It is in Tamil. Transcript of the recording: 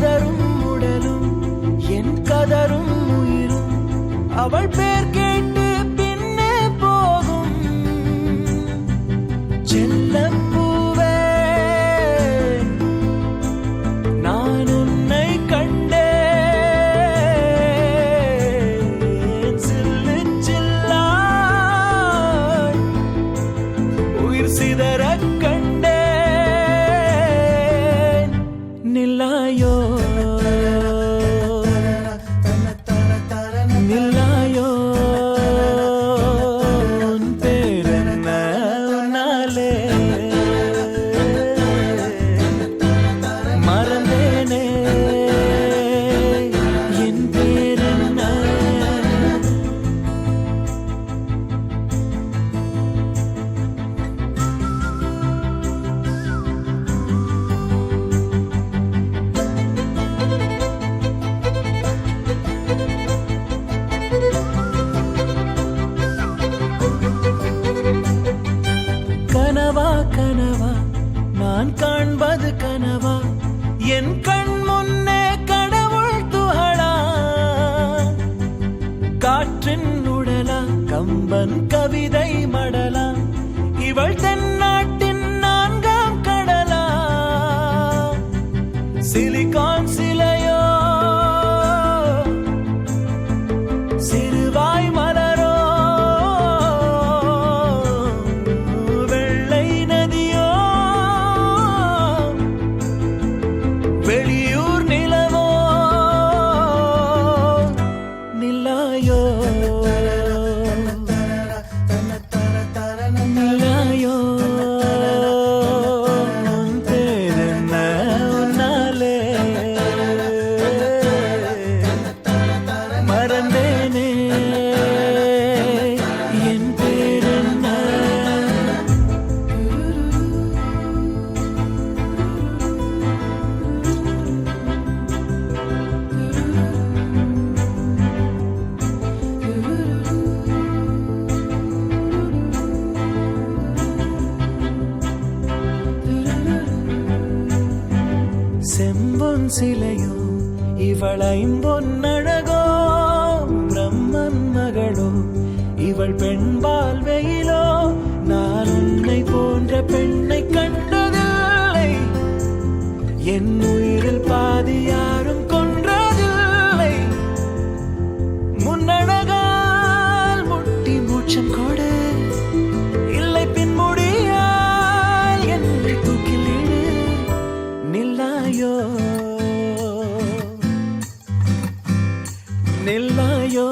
கதரும் உடலும் என் கதரும் உயிரும் அவள் பேர் கேட்டு பின்னே போகும். செல்லப்பூவே நான் உன்னை கண்டேன். சில்லு சில்லாய் உயிர் சிதறக் கண்டேன். நில்லாயோ நில்லாயோ உன் பேரென்ன உன்னாலே மறந்தேனே என் பேரென்ன. கனவா கனவா நான் காண்பது கனவா என் கண் முன்னே கடவுள் துகளா. காற்றின் உடலா கம்பன் கவிதை மடலா இவள் தென்னாட்டின் நான்காம் கடலா. சிலிகான் சிலையோ சிறுவாய் மலரோ வெள்ளை நதியோ வெளியூர் நிலவோ. நில்லாயோ நில்லாயோ உன் பேரென்ன உன்னாலே மறந்தேனே என் பேரென்ன. செம்பொன் சிலையோ இவள் ஐம்பொன்னழகோ பிரம்மன் மகளோ இவள் பெண்பால் வெயிலோ. நான் உன்னை போன்ற பெண்ணை கண்டதில்லை. என் உயிரில் பாதி யாரும் கொன்றதில்லை. முன்னழகால் முட்டி மூச்சம் கொடு இல்லை பின்முடியால் என்னை தூக்கிலிடு. நில்லாயோ நில்லாயோ